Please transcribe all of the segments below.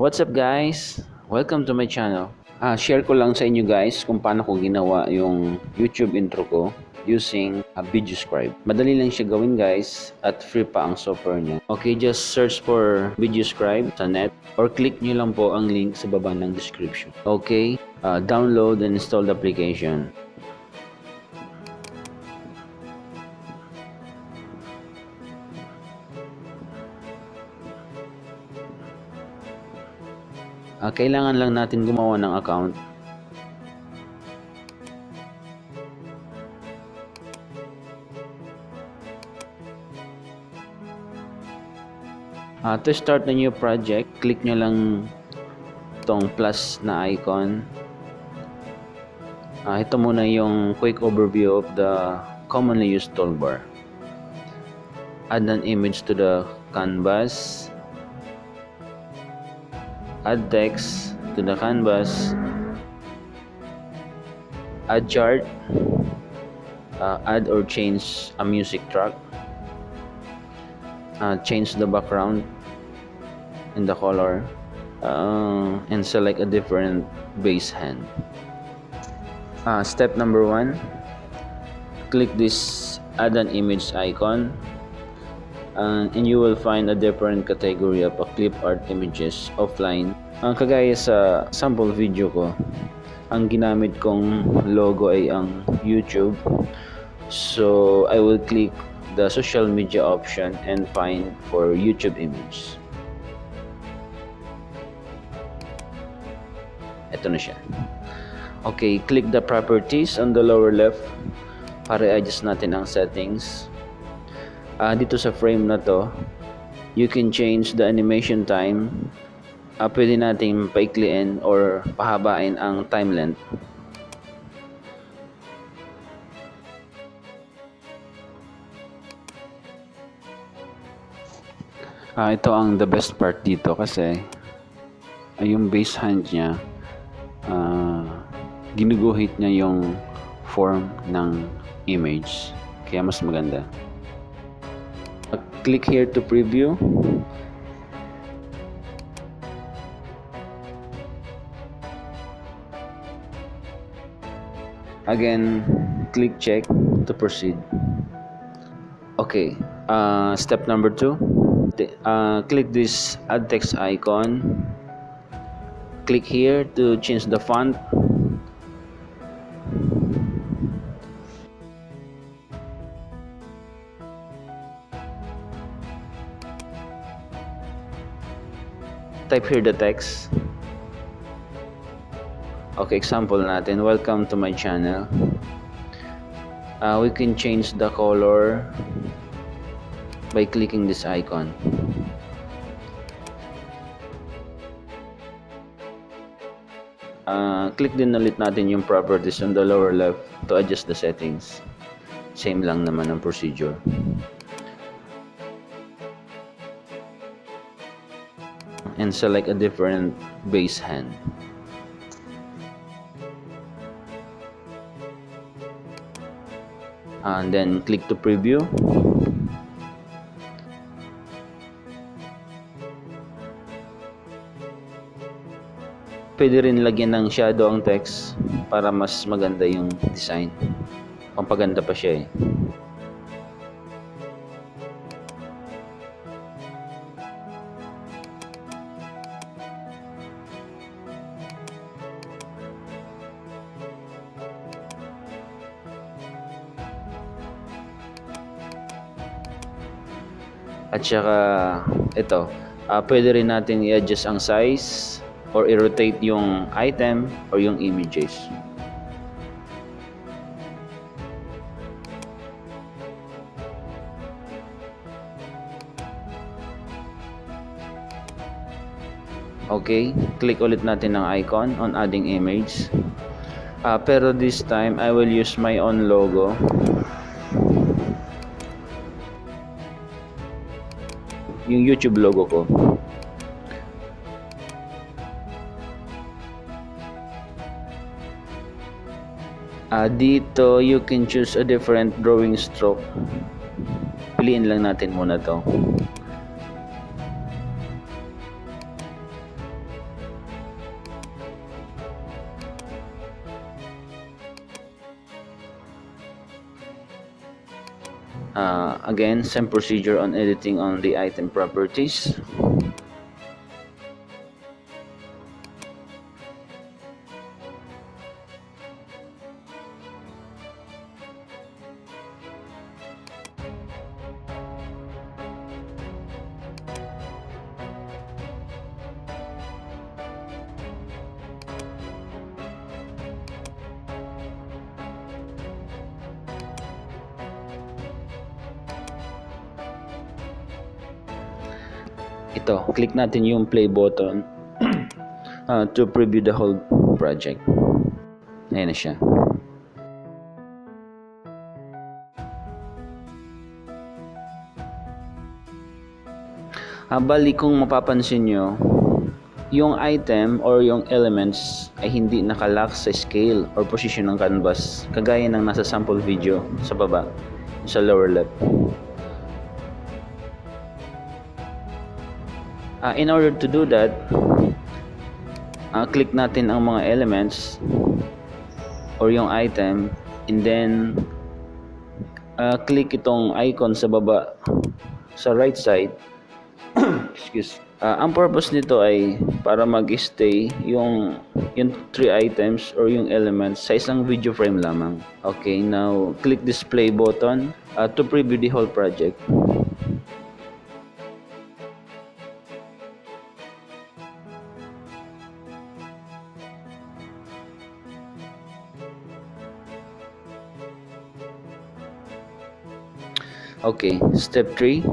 What's up guys? Welcome to my channel. Share ko lang sa inyo guys kung paano ko ginawa yung YouTube intro ko using VideoScribe. Madali lang siya gawin guys at free pa ang software niya. Okay, just search for VideoScribe sa net or click nyo lang po ang link sa baba ng description. Okay, download and install the application. Kailangan lang natin gumawa ng account. To start the new project, click nyo lang tong plus na icon. Ito muna yung quick overview of the commonly used toolbar. Add an image to the canvas. Add text to the canvas. Add chart. Add or change a music track. Change the background and the color, and select a different base hand. Step number 1, click this add an image icon, and you will find a different category of clip art images offline. Kagaya sa sample video ko, ang ginamit kong logo ay ang YouTube, so I will click the social media option and find for YouTube image. Ito na siya. Okay, click the properties on the lower left para i-adjust natin ang settings. Dito sa frame na to, you can change the animation time. Pwede natin paikliin or pahabain ang time length. Ito ang the best part dito kasi yung base hand niya, ginuguhit niya yung form ng image, kaya mas maganda. Click here to preview. Again, click check to proceed. Okay, step number 2. Click this add text icon. Click here to change the font. Type here the text. Okay, example natin, welcome to my channel. We can change the color by clicking this icon. Click din ulit natin yung properties on the lower left to adjust the settings. Same lang naman ang procedure. And select a different base hand. And then click to preview. Pwede rin lagyan ng shadow ang text para mas maganda yung design. Pampaganda pa siya eh. At saka ito, pwede rin natin i-adjust ang size or i-rotate yung item or yung images. Okay, click ulit natin ang icon on adding image. Pero this time, I will use my own logo. Yung YouTube logo ko. Dito, you can choose a different drawing stroke. Piliin lang natin muna to. Again, same procedure on editing on the item properties. Ito, click natin yung play button to preview the whole project. Ayan na siya. Bali, kung mapapansin nyo, yung item or yung elements ay hindi nakalock sa scale or position ng canvas, kagaya ng nasa sample video sa baba, sa lower left. In order to do that, click natin ang mga elements or yung item, and then click itong icon sa baba sa right side. Excuse. Ang purpose nito ay para mag-stay yung 3 items or yung elements sa isang video frame lamang. Okay, now click this play button to preview the whole project. Okay, step 3.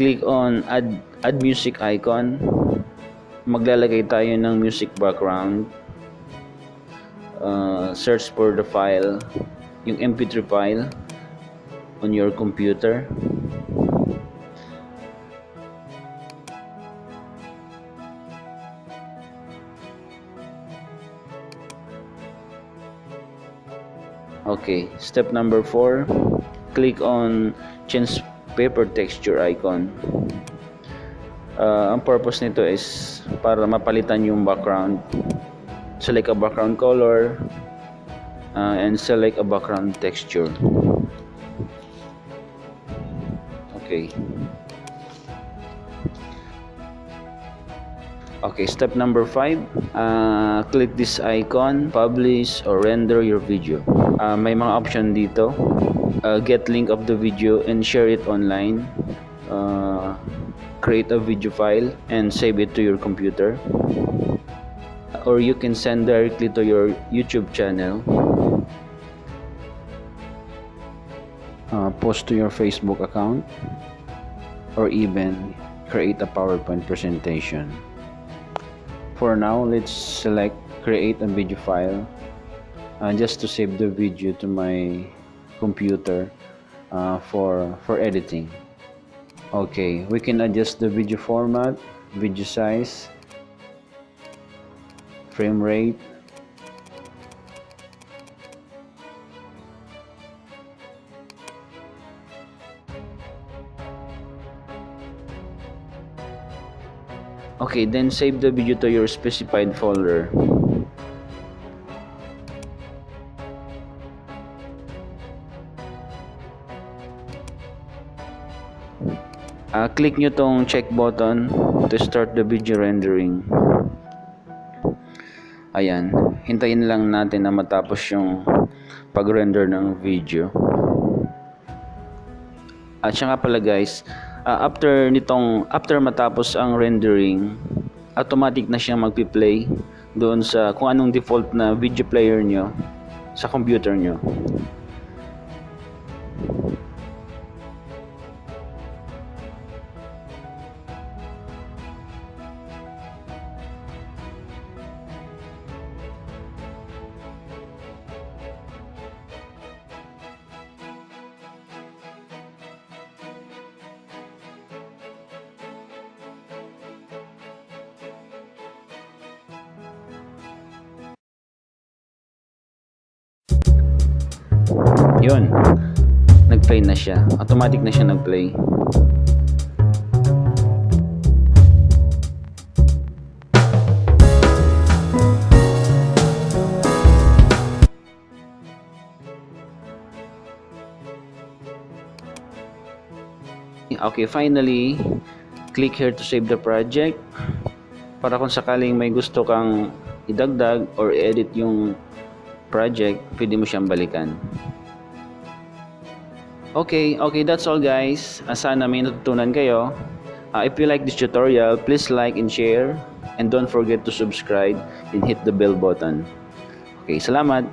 Click on add music icon. Maglalagay tayo ng music background. Search for the file, yung MP3 file on your computer. Okay, step number 4. Click on change paper texture icon. Ang purpose nito is para mapalitan yung background. Select a background color and select a background texture. Okay. Okay, step number 5. Click this icon, publish or render your video. May mga option dito. Get link of the video and share it online. Create a video file and save it to your computer. Or you can send directly to your YouTube channel. Post to your Facebook account. Or even create a PowerPoint presentation. For now, let's select create a video file just to save the video to my computer for editing. Okay, we can adjust the video format, video size, frame rate, okay, then save the video to your specified folder. Click nyo tong check button to start the video rendering. Ayan, hintayin lang natin na matapos yung pag-render ng video. At siya nga pala guys, after matapos ang rendering, automatic na siyang magpi-play doon sa kung anong default na video player nyo sa computer nyo. Yun, nag-play na siya. Automatic na siya nag-play. Okay, finally, click here to save the project. Para kung sakaling may gusto kang idagdag or edit yung project, pwede mo siyang balikan. Okay, that's all guys. Sana may natutunan kayo. If you like this tutorial, please like and share. And don't forget to subscribe and hit the bell button. Okay, salamat!